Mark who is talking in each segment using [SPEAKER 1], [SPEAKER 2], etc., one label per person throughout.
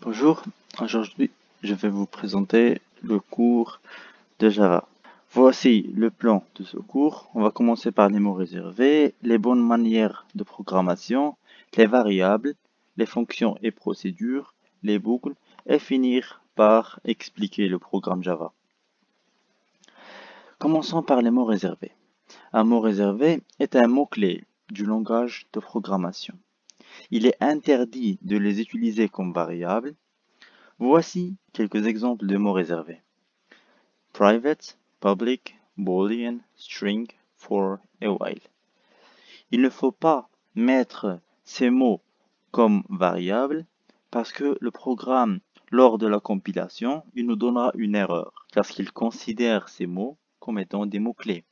[SPEAKER 1] Bonjour, aujourd'hui je vais vous présenter le cours de Java. Voici le plan de ce cours. On va commencer par les mots réservés, les bonnes manières de programmation, les variables, les fonctions et procédures, les boucles et finir par expliquer le programme Java. Commençons par les mots réservés. Un mot réservé est un mot-clé du langage de programmation. Il est interdit de les utiliser comme variables. Voici quelques exemples de mots réservés. Private, public, boolean, string, for et while. Il ne faut pas mettre ces mots comme variables parce que le programme, lors de la compilation, il nous donnera une erreur parce qu'il considère ces mots comme étant des mots-clés.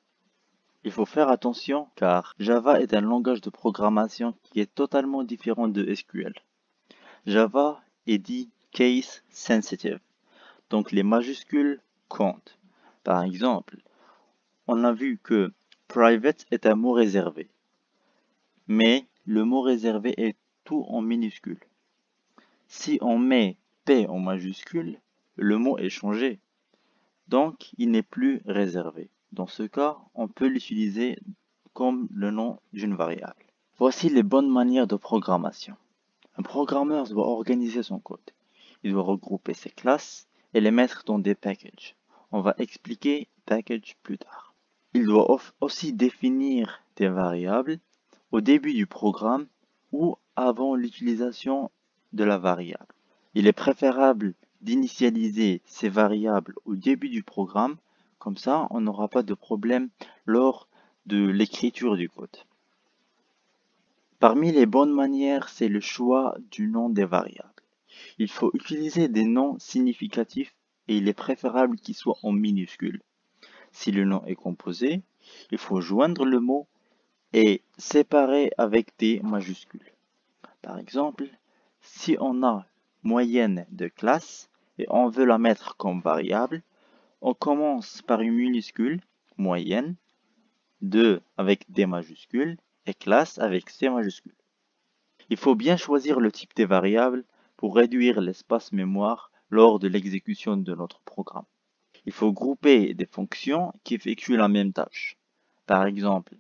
[SPEAKER 1] Il faut faire attention car Java est un langage de programmation qui est totalement différent de SQL. Java est dit case sensitive, donc les majuscules comptent. Par exemple, on a vu que private est un mot réservé, mais le mot réservé est tout en minuscule. Si on met P en majuscule, le mot est changé, donc il n'est plus réservé. Dans ce cas, on peut l'utiliser comme le nom d'une variable. Voici les bonnes manières de programmation. Un programmeur doit organiser son code. Il doit regrouper ses classes et les mettre dans des packages. On va expliquer package plus tard. Il doit aussi définir des variables au début du programme ou avant l'utilisation de la variable. Il est préférable d'initialiser ces variables au début du programme, comme ça on n'aura pas de problème lors de l'écriture du code. Parmi les bonnes manières, c'est le choix du nom des variables. Il faut utiliser des noms significatifs et il est préférable qu'ils soient en minuscules. Si le nom est composé, il faut joindre le mot et séparer avec des majuscules. Par exemple, si on a moyenne de classe et on veut la mettre comme variable, on commence par une minuscule, moyenne, 2 avec des majuscules et classe avec C majuscules. Il faut bien choisir le type des variables pour réduire l'espace mémoire lors de l'exécution de notre programme. Il faut grouper des fonctions qui effectuent la même tâche. Par exemple,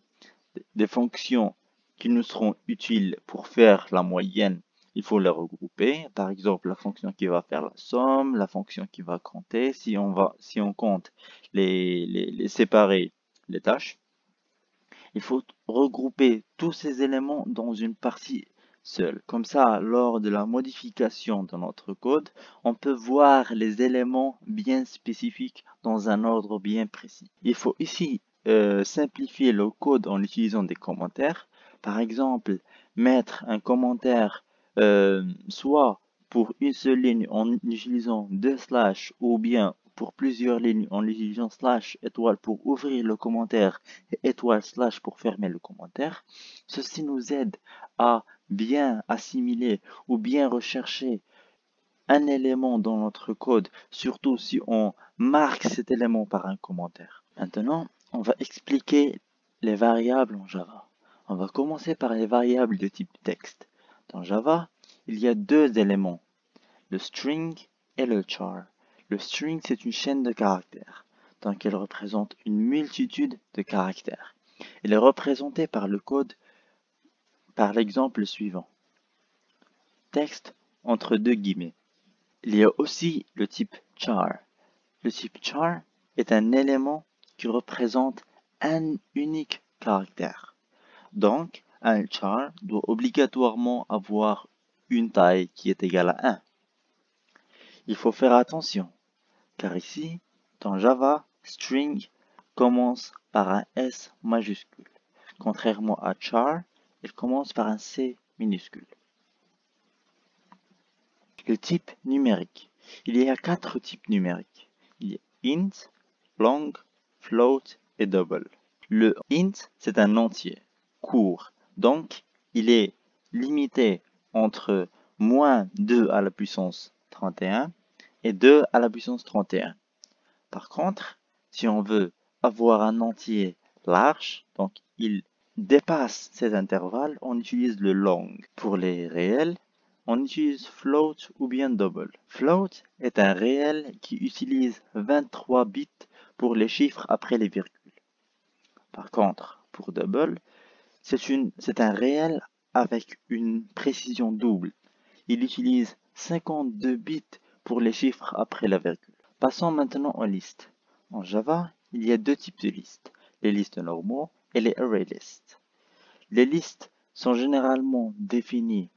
[SPEAKER 1] des fonctions qui nous seront utiles pour faire la moyenne, il faut les regrouper. Par exemple, la fonction qui va faire la somme, la fonction qui va compter, si on compte les séparer les tâches. Il faut regrouper tous ces éléments dans une partie seule. Comme ça, lors de la modification de notre code, on peut voir les éléments bien spécifiques dans un ordre bien précis. Il faut ici simplifier le code en utilisant des commentaires. Par exemple, mettre un commentaire soit pour une seule ligne en utilisant deux slash ou bien pour plusieurs lignes en utilisant slash étoile pour ouvrir le commentaire et étoile slash pour fermer le commentaire. Ceci nous aide à bien assimiler ou bien rechercher un élément dans notre code, surtout si on marque cet élément par un commentaire. Maintenant, on va expliquer les variables en Java. On va commencer par les variables de type texte. Dans Java, il y a deux éléments, le string et le char. Le string, c'est une chaîne de caractères, donc elle représente une multitude de caractères. Elle est représentée par le code par l'exemple suivant. Texte entre deux guillemets. Il y a aussi le type char. Le type char est un élément qui représente un unique caractère. Donc, un char doit obligatoirement avoir une taille qui est égale à 1. Il faut faire attention, car ici, dans Java, string commence par un S majuscule. Contrairement à char, il commence par un C minuscule. Le type numérique. Il y a 4 types numériques. Il y a int, long, float et double. Le int, c'est un entier, court. Donc, il est limité entre moins 2 à la puissance 31 et 2 à la puissance 31. Par contre, si on veut avoir un entier large, donc il dépasse cet intervalle, on utilise le long. Pour les réels, on utilise float ou bien double. Float est un réel qui utilise 23 bits pour les chiffres après les virgules. Par contre, pour double, c'est un réel avec une précision double. Il utilise 52 bits pour les chiffres après la virgule. Passons maintenant aux listes. En Java, il y a deux types de listes, les listes normaux et les array lists. Les listes sont généralement définies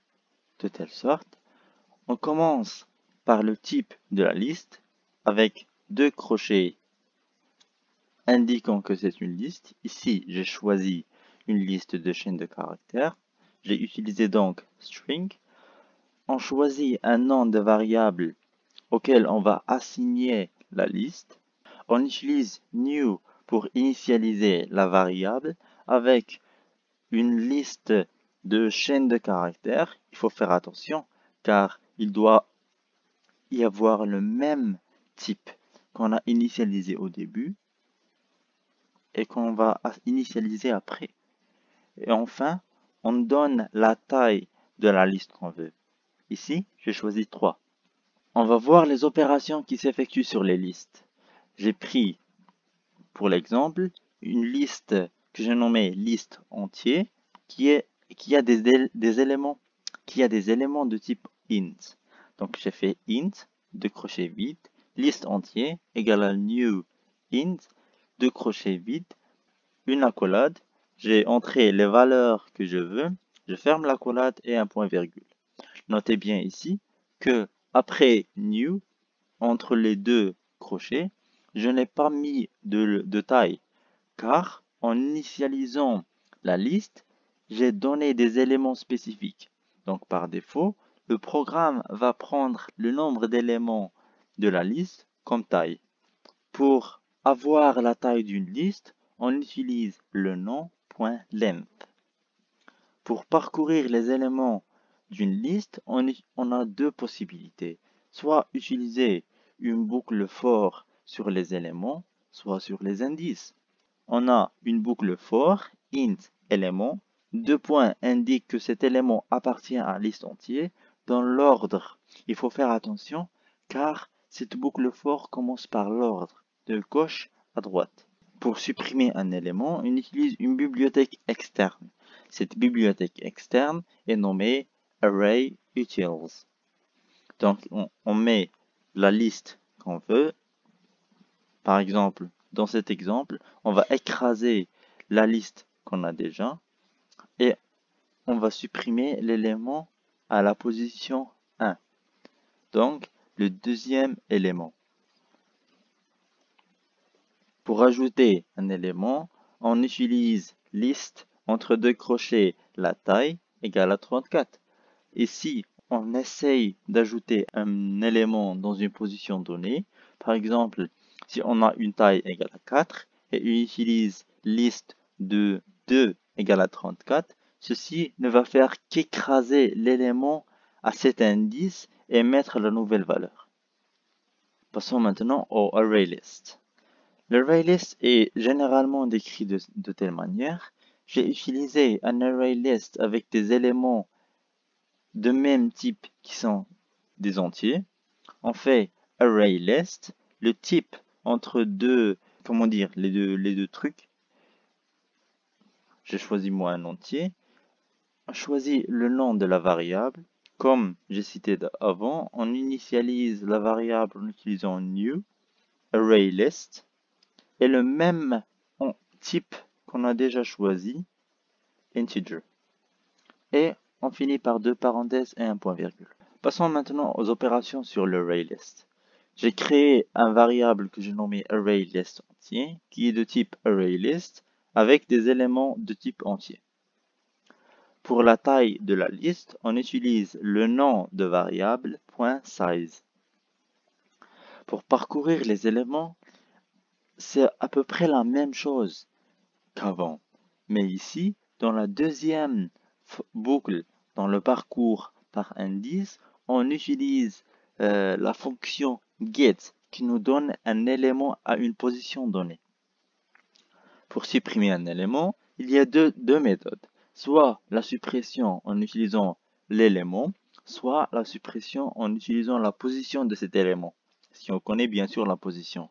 [SPEAKER 1] de telle sorte, on commence par le type de la liste avec deux crochets indiquant que c'est une liste. Ici, j'ai choisi une liste de chaînes de caractères. J'ai utilisé donc string. On choisit un nom de variable auquel on va assigner la liste. On utilise new pour initialiser la variable avec une liste de chaînes de caractères. Il faut faire attention car il doit y avoir le même type qu'on a initialisé au début et qu'on va initialiser après. Et enfin, on donne la taille de la liste qu'on veut. Ici, j'ai choisi 3. On va voir les opérations qui s'effectuent sur les listes. J'ai pris, pour l'exemple, une liste que j'ai nommée liste entier qui a des éléments de type int. Donc j'ai fait int, deux crochets vides, liste entier égale à new int, deux crochets vides, une accolade. J'ai entré les valeurs que je veux, je ferme l'accolade et un point virgule. Notez bien ici que après new, entre les deux crochets, je n'ai pas mis de taille car en initialisant la liste, j'ai donné des éléments spécifiques. Donc par défaut, le programme va prendre le nombre d'éléments de la liste comme taille. Pour avoir la taille d'une liste, on utilise le nom.length. Pour parcourir les éléments d'une liste, on a deux possibilités. Soit utiliser une boucle for sur les éléments, soit sur les indices. On a une boucle for, int élément, deux points indiquent que cet élément appartient à la liste entière dans l'ordre. Il faut faire attention car cette boucle for commence par l'ordre, de gauche à droite. Pour supprimer un élément, on utilise une bibliothèque externe. Cette bibliothèque externe est nommée ArrayUtils. Donc on met la liste qu'on veut. Par exemple, dans cet exemple, on va écraser la liste qu'on a déjà et on va supprimer l'élément à la position 1. Donc, le deuxième élément. Pour ajouter un élément, on utilise list entre deux crochets la taille égale à 34. Ici, on essaye d'ajouter un élément dans une position donnée. Par exemple, si on a une taille égale à 4 et on utilise liste de 2 égale à 34, ceci ne va faire qu'écraser l'élément à cet indice et mettre la nouvelle valeur. Passons maintenant au ArrayList. L'ArrayList est généralement décrit de telle manière. J'ai utilisé un ArrayList avec des éléments de même type qui sont des entiers. On fait ArrayList, le type entre deux, les deux trucs. J'ai choisi moi un entier. On choisit le nom de la variable. Comme j'ai cité avant, on initialise la variable en utilisant new, ArrayList, et le même type qu'on a déjà choisi, integer. Et on finit par deux parenthèses et un point virgule. Passons maintenant aux opérations sur l'ArrayList. J'ai créé un variable que j'ai nommé ArrayList entier, qui est de type ArrayList, avec des éléments de type entier. Pour la taille de la liste, on utilise le nom de variable .size. Pour parcourir les éléments, c'est à peu près la même chose qu'avant. Mais ici, dans la deuxième boucle, dans le parcours par indice, on utilise la fonction get qui nous donne un élément à une position donnée. Pour supprimer un élément, il y a deux méthodes. Soit la suppression en utilisant l'élément, soit la suppression en utilisant la position de cet élément, si on connaît bien sûr la position.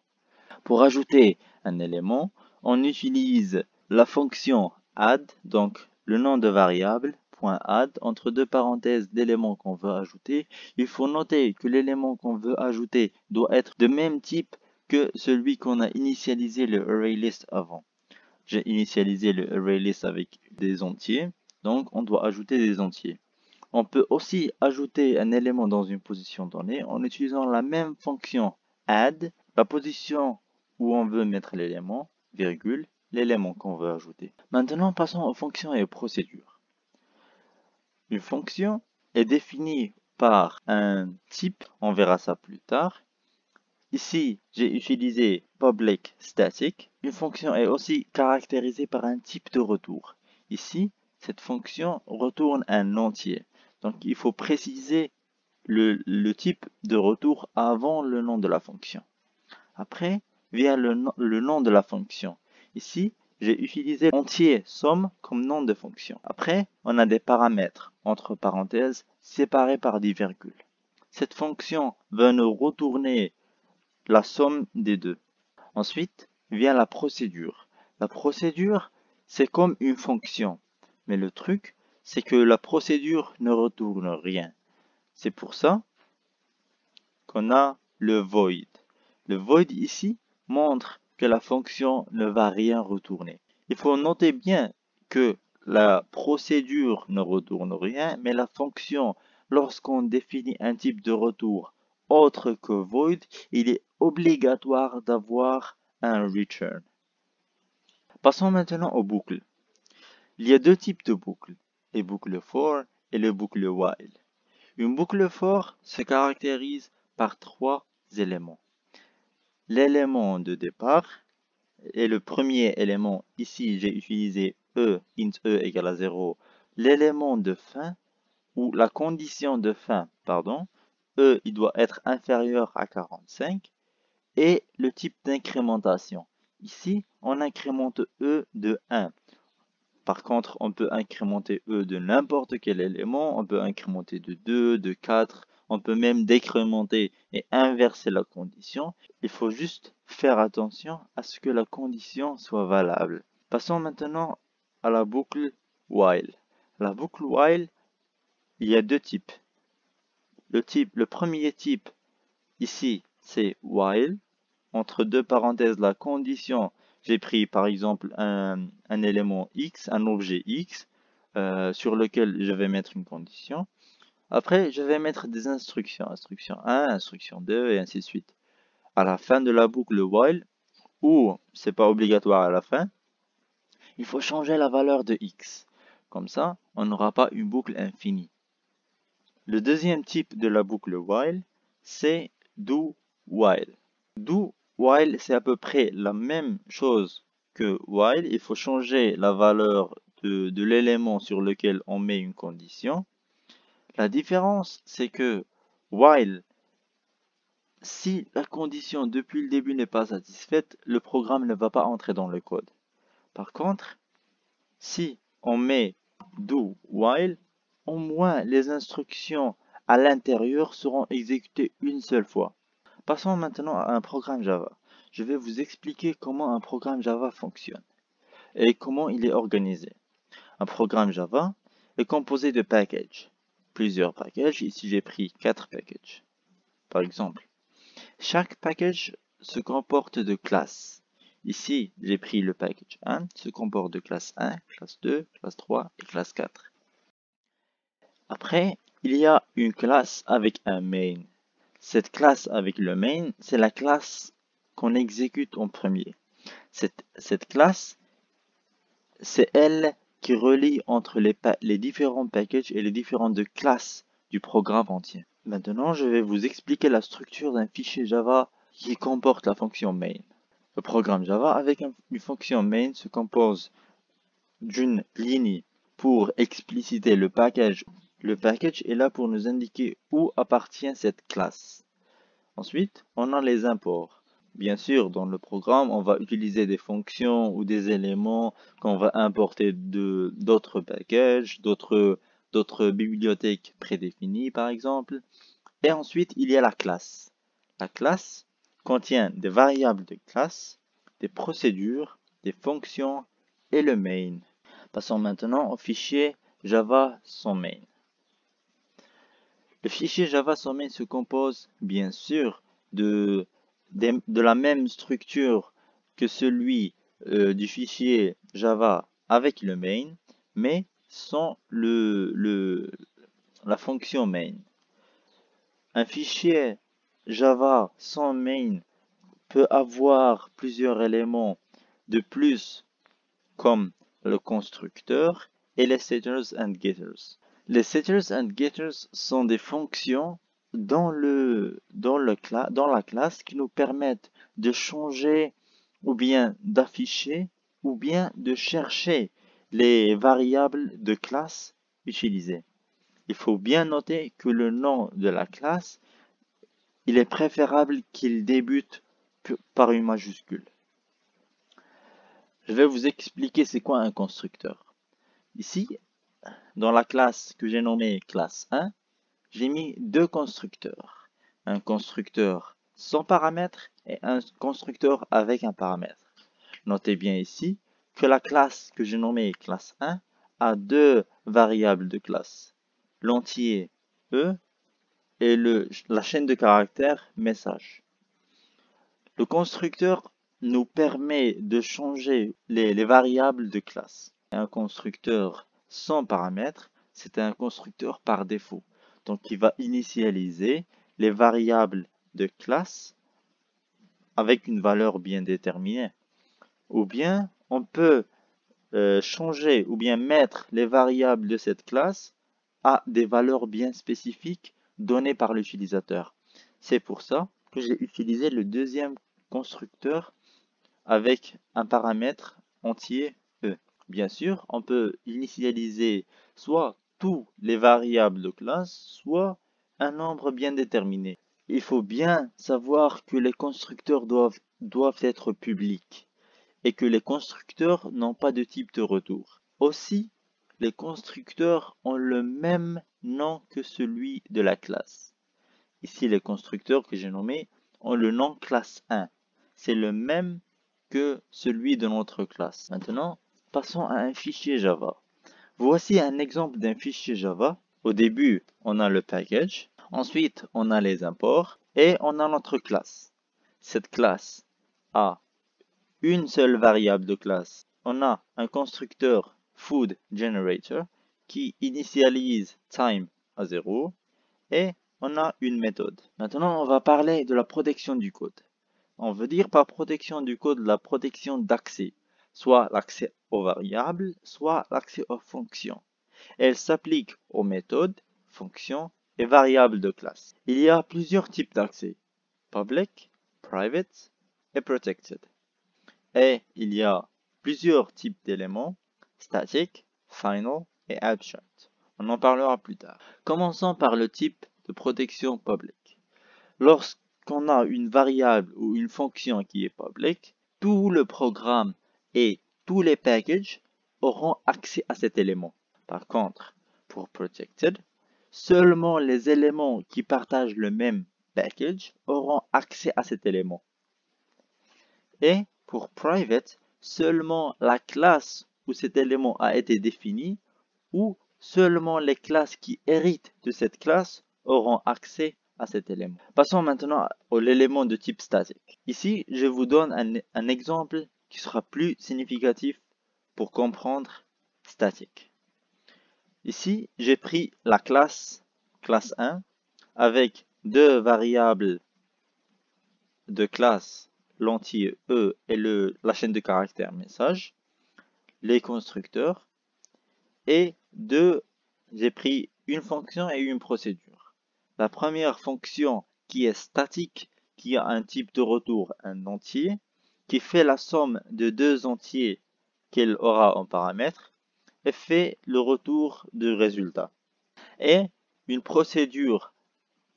[SPEAKER 1] Pour ajouter un élément, on utilise la fonction add, donc le nom de variable, .add, entre deux parenthèses d'éléments qu'on veut ajouter. Il faut noter que l'élément qu'on veut ajouter doit être de même type que celui qu'on a initialisé le ArrayList avant. J'ai initialisé le ArrayList avec des entiers, donc on doit ajouter des entiers. On peut aussi ajouter un élément dans une position donnée en utilisant la même fonction add, la position où on veut mettre l'élément, virgule, l'élément qu'on veut ajouter. Maintenant, passons aux fonctions et aux procédures. Une fonction est définie par un type, on verra ça plus tard. Ici, j'ai utilisé public static. Une fonction est aussi caractérisée par un type de retour. Ici, cette fonction retourne un entier. Donc, il faut préciser le type de retour avant le nom de la fonction. Après, vient le nom de la fonction. Ici, j'ai utilisé entier somme comme nom de fonction. Après, on a des paramètres, entre parenthèses, séparés par des virgules. Cette fonction va nous retourner la somme des deux. Ensuite, vient la procédure. La procédure, c'est comme une fonction. Mais le truc, c'est que la procédure ne retourne rien. C'est pour ça qu'on a le void. Le void ici montre que la fonction ne va rien retourner. Il faut noter bien que la procédure ne retourne rien, mais la fonction, lorsqu'on définit un type de retour autre que void, il est obligatoire d'avoir un return. Passons maintenant aux boucles. Il y a deux types de boucles, les boucles for et les boucles while. Une boucle for se caractérise par trois éléments. L'élément de départ est le premier élément. Ici, j'ai utilisé int e égale à 0. L'élément de fin, ou la condition de fin, pardon, il doit être inférieur à 45. Et le type d'incrémentation. Ici, on incrémente de 1. Par contre, on peut incrémenter de n'importe quel élément. On peut incrémenter de 2, de 4. On peut même décrémenter et inverser la condition. Il faut juste faire attention à ce que la condition soit valable. Passons maintenant à la boucle while. La boucle while, il y a deux types. Le premier type, ici, c'est while. Entre deux parenthèses, la condition, j'ai pris par exemple un élément x, un objet x, sur lequel je vais mettre une condition. Après, je vais mettre des instructions, instruction 1, instruction 2, et ainsi de suite. À la fin de la boucle while, ou c'est pas obligatoire à la fin, il faut changer la valeur de x. Comme ça, on n'aura pas une boucle infinie. Le deuxième type de la boucle while, c'est do while. Do while, c'est à peu près la même chose que while. Il faut changer la valeur de l'élément sur lequel on met une condition. La différence, c'est que while, si la condition depuis le début n'est pas satisfaite, le programme ne va pas entrer dans le code. Par contre, si on met do while, au moins les instructions à l'intérieur seront exécutées une seule fois. Passons maintenant à un programme Java. Je vais vous expliquer comment un programme Java fonctionne et comment il est organisé. Un programme Java est composé de packages. Plusieurs packages. Ici, j'ai pris 4 packages. Par exemple, chaque package se comporte de classes. Ici, j'ai pris le package 1, se comporte de classe 1, classe 2, classe 3 et classe 4. Après, il y a une classe avec un main. Cette classe avec le main, c'est la classe qu'on exécute en premier. Cette classe, c'est elle qui relie entre les différents packages et les différentes classes du programme entier. Maintenant, je vais vous expliquer la structure d'un fichier Java qui comporte la fonction main. Le programme Java avec une fonction main se compose d'une ligne pour expliciter le package. Le package est là pour nous indiquer où appartient cette classe. Ensuite, on a les imports. Bien sûr, dans le programme, on va utiliser des fonctions ou des éléments qu'on va importer d'autres packages, d'autres d'autres bibliothèques prédéfinies par exemple. Et ensuite, il y a la classe. La classe contient des variables de classe, des procédures, des fonctions et le main. Passons maintenant au fichier Java sans main. Le fichier Java sans main se compose bien sûr de la même structure que celui du fichier Java avec le main, mais sans la fonction main. Un fichier Java sans main peut avoir plusieurs éléments de plus comme le constructeur et les setters and getters. Les setters and getters sont des fonctions dans la classe qui nous permettent de changer ou bien d'afficher ou bien de chercher les variables de classe utilisées. Il faut bien noter que le nom de la classe, il est préférable qu'il débute par une majuscule. Je vais vous expliquer c'est quoi un constructeur. Ici, dans la classe que j'ai nommée classe 1, j'ai mis deux constructeurs. Un constructeur sans paramètre et un constructeur avec un paramètre. Notez bien ici que la classe que j'ai nommée classe 1 a deux variables de classe. L'entier E et la chaîne de caractères message. Le constructeur nous permet de changer les variables de classe. Un constructeur sans paramètres, c'est un constructeur par défaut. Donc, il va initialiser les variables de classe avec une valeur bien déterminée. Ou bien, on peut changer ou bien mettre les variables de cette classe à des valeurs bien spécifiques données par l'utilisateur. C'est pour ça que j'ai utilisé le deuxième constructeur avec un paramètre entier E. Bien sûr, on peut initialiser soit tous les variables de classe, soit un nombre bien déterminé. Il faut bien savoir que les constructeurs doivent être publics et que les constructeurs n'ont pas de type de retour. Aussi, les constructeurs ont le même nom que celui de la classe. Ici, les constructeurs que j'ai nommés ont le nom classe 1. C'est le même que celui de notre classe. Maintenant, passons à un fichier Java. Voici un exemple d'un fichier Java. Au début, on a le package. Ensuite, on a les imports et on a notre classe. Cette classe a une seule variable de classe. On a un constructeur food generator qui initialise time à 0 et on a une méthode. Maintenant, on va parler de la protection du code. On veut dire par protection du code la protection d'accès, soit l'accès aux variables, soit l'accès aux fonctions. Elle s'applique aux méthodes, fonctions et variables de classe. Il y a plusieurs types d'accès, public, private et protected. Et il y a plusieurs types d'éléments, static, final et abstract. On en parlera plus tard. Commençons par le type de protection public. Lorsqu'on a une variable ou une fonction qui est public, tout le programme et tous les packages auront accès à cet élément. Par contre, pour protected, seulement les éléments qui partagent le même package auront accès à cet élément. Et pour private, seulement la classe où cet élément a été défini ou seulement les classes qui héritent de cette classe auront accès à cet élément. Passons maintenant à l'élément de type statique. Ici, je vous donne un exemple qui sera plus significatif pour comprendre statique. Ici, j'ai pris la classe 1 avec deux variables de classe, l'entier E et la chaîne de caractères message, les constructeurs, et j'ai pris une fonction et une procédure. La première fonction qui est statique, qui a un type de retour, un entier, qui fait la somme de deux entiers qu'elle aura en paramètre, et fait le retour de résultat. Et une procédure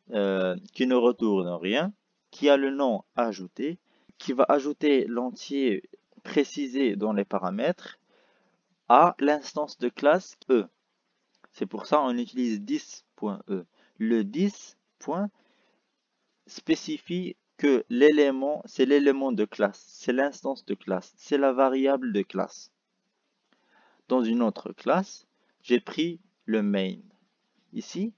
[SPEAKER 1] qui ne retourne rien, qui a le nom ajouté, qui va ajouter l'entier précisé dans les paramètres à l'instance de classe E. C'est pour ça qu'on utilise 10.e. Le 10 point spécifie que l'élément, c'est l'élément de classe, c'est l'instance de classe, c'est la variable de classe. Dans une autre classe, j'ai pris le main. Ici,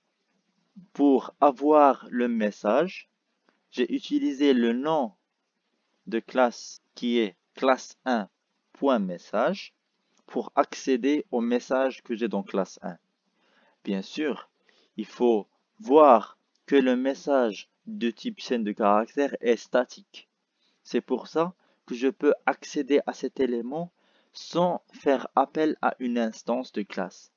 [SPEAKER 1] pour avoir le message, j'ai utilisé le nom de classe qui est classe1.message pour accéder au message que j'ai dans classe 1. Bien sûr, il faut voir que le message de type chaîne de caractères est statique. C'est pour ça que je peux accéder à cet élément sans faire appel à une instance de classe.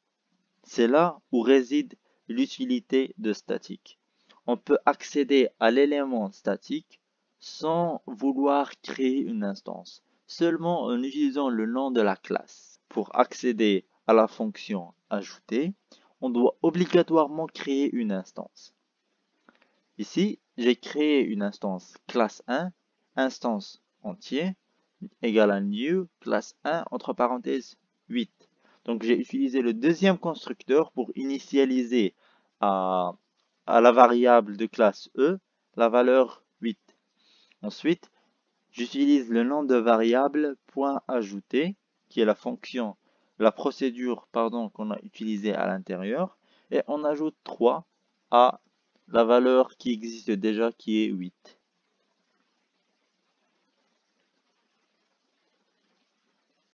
[SPEAKER 1] C'est là où réside l'utilité de statique. On peut accéder à l'élément statique sans vouloir créer une instance, seulement en utilisant le nom de la classe. Pour accéder à la fonction ajouter, on doit obligatoirement créer une instance. Ici, j'ai créé une instance classe 1, instance entier, égale à new, classe 1, entre parenthèses, 8. Donc j'ai utilisé le deuxième constructeur pour initialiser à la variable de classe E la valeur 8. Ensuite, j'utilise le nom de variable .ajouter, qui est la fonction, la procédure qu'on a utilisée à l'intérieur, et on ajoute 3 à la valeur qui existe déjà qui est 8.